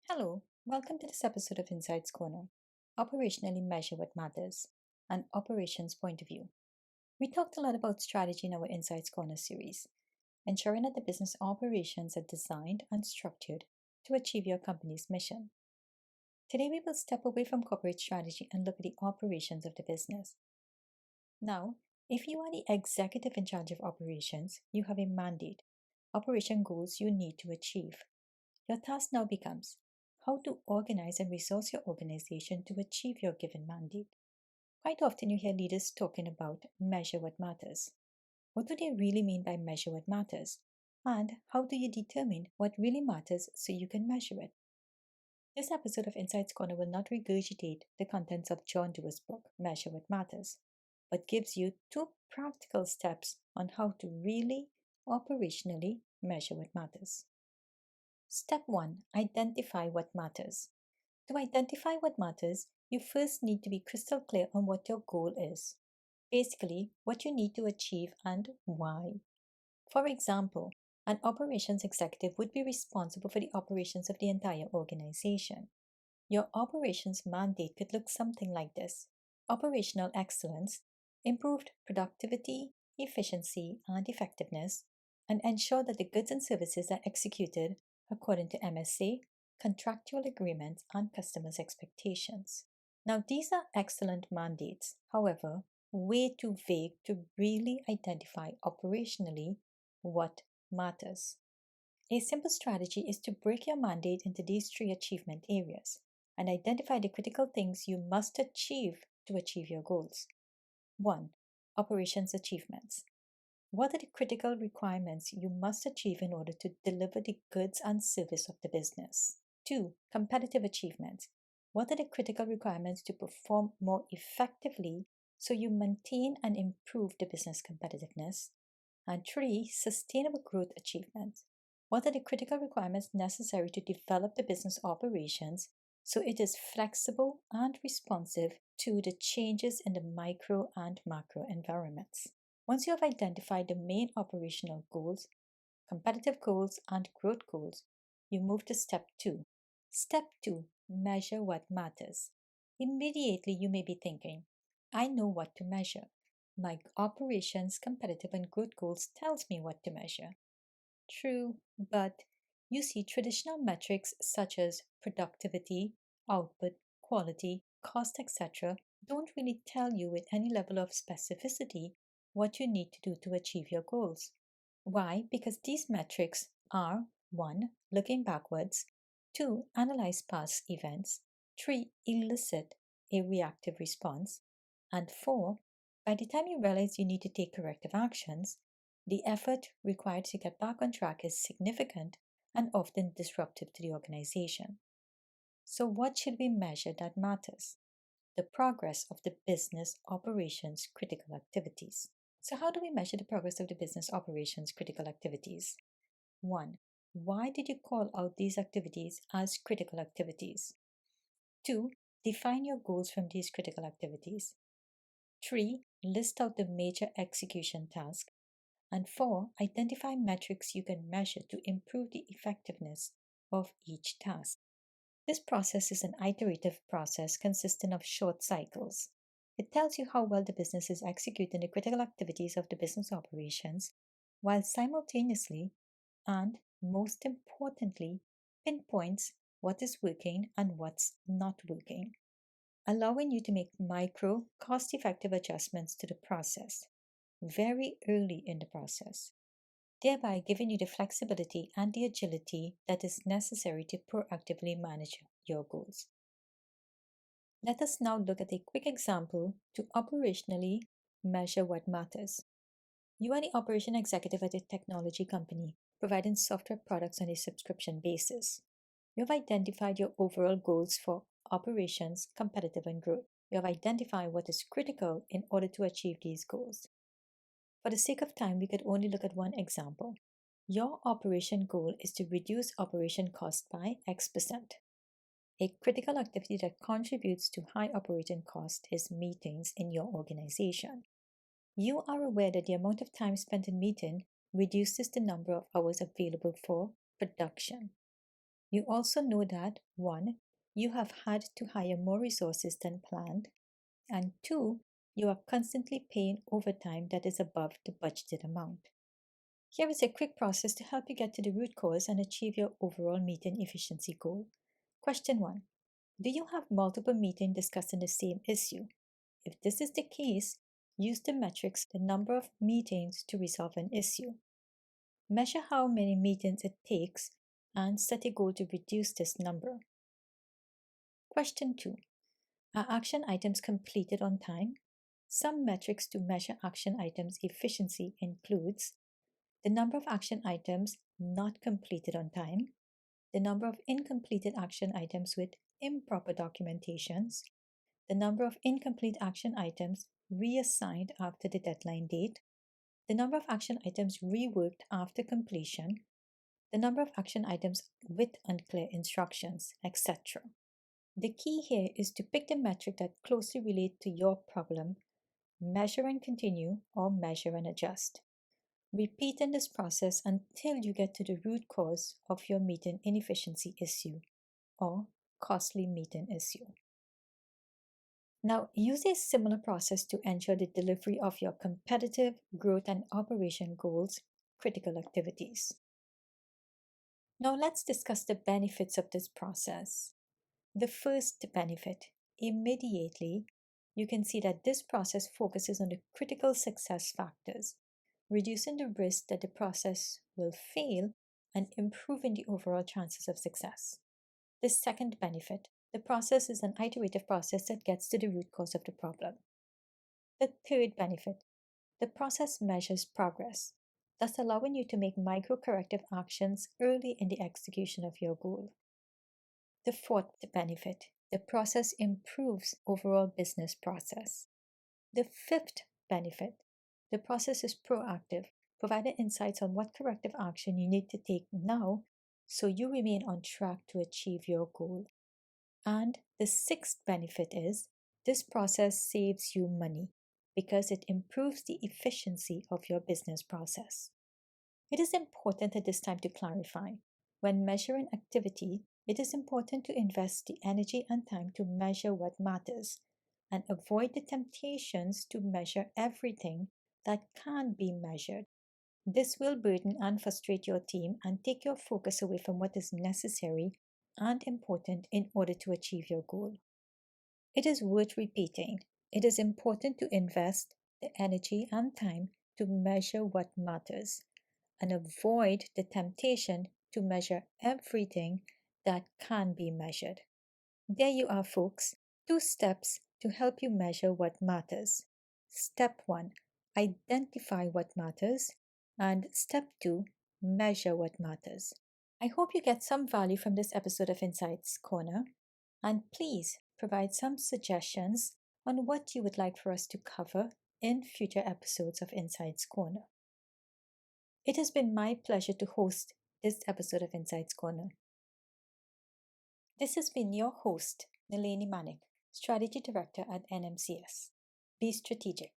Hello, welcome to this episode of Insights Corner. Operationally measure what matters, an operations point of view. We talked a lot about strategy in our Insights Corner series, ensuring that the business operations are designed and structured to achieve your company's mission. Today, we will step away from corporate strategy and look at the operations of the business. Now, if you are the executive in charge of operations, you have a mandate, operation goals you need to achieve. Your task now becomes how to organize and resource your organization to achieve your given mandate. Quite often you hear leaders talking about measure what matters. What do they really mean by measure what matters? And how do you determine what really matters so you can measure it? This episode of Insights Corner will not regurgitate the contents of John Dewar's book, Measure What Matters, but gives you two practical steps on how to really operationally measure what matters. Step 1. Identify what matters. To identify what matters, you first need to be crystal clear on what your goal is. Basically, what you need to achieve and why. For example, an operations executive would be responsible for the operations of the entire organization. Your operations mandate could look something like this: operational excellence, improved productivity, efficiency, and effectiveness, and ensure that the goods and services are executed according to MSA, contractual agreements, and customers' expectations. Now, these are excellent mandates, however, way too vague to really identify operationally what matters. A simple strategy is to break your mandate into these three achievement areas and identify the critical things you must achieve to achieve your goals. 1. Operations achievements. What are the critical requirements you must achieve in order to deliver the goods and service of the business? 2. Competitive achievements. What are the critical requirements to perform more effectively so you maintain and improve the business competitiveness? And 3. Sustainable growth achievements. What are the critical requirements necessary to develop the business operations so it is flexible and responsive to the changes in the micro and macro environments? Once you have identified the main operational goals, competitive goals, and growth goals, you move to step 2. Step 2. Measure what matters. Immediately you may be thinking, I know what to measure. My operations, competitive, and growth goals tells me what to measure. True, but you see traditional metrics such as productivity, output, quality, cost, etc. don't really tell you with any level of specificity what you need to do to achieve your goals. Why? Because these metrics are 1. Looking backwards, 2. Analyze past events, 3. Elicit a reactive response, and 4. By the time you realize you need to take corrective actions, the effort required to get back on track is significant and often disruptive to the organization. So, what should we measure that matters? The progress of the business operations critical activities. So, how do we measure the progress of the business operations critical activities? 1. Why did you call out these activities as critical activities? 2. Define your goals from these critical activities. 3. List out the major execution tasks. And 4. Identify metrics you can measure to improve the effectiveness of each task. This process is an iterative process consisting of short cycles. It tells you how well the business is executing the critical activities of the business operations, while simultaneously and most importantly pinpoints what is working and what's not working, allowing you to make micro, cost effective adjustments to the process very early in the process, thereby giving you the flexibility and the agility that is necessary to proactively manage your goals. Let us now look at a quick example to operationally measure what matters. You are the operation executive at a technology company providing software products on a subscription basis. You have identified your overall goals for operations, competitive, and growth. You have identified what is critical in order to achieve these goals. For the sake of time, we could only look at one example. Your operation goal is to reduce operation cost by X%. A critical activity that contributes to high operating cost is meetings in your organization. You are aware that the amount of time spent in meeting reduces the number of hours available for production. You also know that 1. You have had to hire more resources than planned, and 2. You are constantly paying overtime that is above the budgeted amount. Here is a quick process to help you get to the root cause and achieve your overall meeting efficiency goal. Question 1. Do you have multiple meetings discussing the same issue? If this is the case, use the metrics, the number of meetings to resolve an issue. Measure how many meetings it takes and set a goal to reduce this number. Question 2. Are action items completed on time? Some metrics to measure action items efficiency includes the number of action items not completed on time, the number of incompleted action items with improper documentations, the number of incomplete action items reassigned after the deadline date, the number of action items reworked after completion, the number of action items with unclear instructions, etc. The key here is to pick the metric that closely relates to your problem, measure and continue, or measure and adjust. Repeat in this process until you get to the root cause of your meeting inefficiency issue or costly meeting issue. Now, use a similar process to ensure the delivery of your competitive, growth, and operation goals, critical activities. Now, let's discuss the benefits of this process. The first benefit, immediately, you can see that this process focuses on the critical success factors, reducing the risk that the process will fail and improving the overall chances of success. The second benefit, the process is an iterative process that gets to the root cause of the problem. The third benefit, the process measures progress, thus allowing you to make micro corrective actions early in the execution of your goal. The fourth benefit, the process improves overall business process. The fifth benefit, the process is proactive, providing insights on what corrective action you need to take now so you remain on track to achieve your goal. And the sixth benefit is this process saves you money because it improves the efficiency of your business process. It is important at this time to clarify when measuring activity, it is important to invest the energy and time to measure what matters and avoid the temptations to measure everything that can be measured. This will burden and frustrate your team and take your focus away from what is necessary and important in order to achieve your goal. It is worth repeating. It is important to invest the energy and time to measure what matters and avoid the temptation to measure everything that can be measured. There you are, folks. 2 steps to help you measure what matters. Step 1, identify what matters. And step 2, measure what matters. I hope you get some value from this episode of Insights Corner. And please provide some suggestions on what you would like for us to cover in future episodes of Insights Corner. It has been my pleasure to host this episode of Insights Corner. This has been your host, Nalini Manik, Strategy Director at NMCS. Be strategic.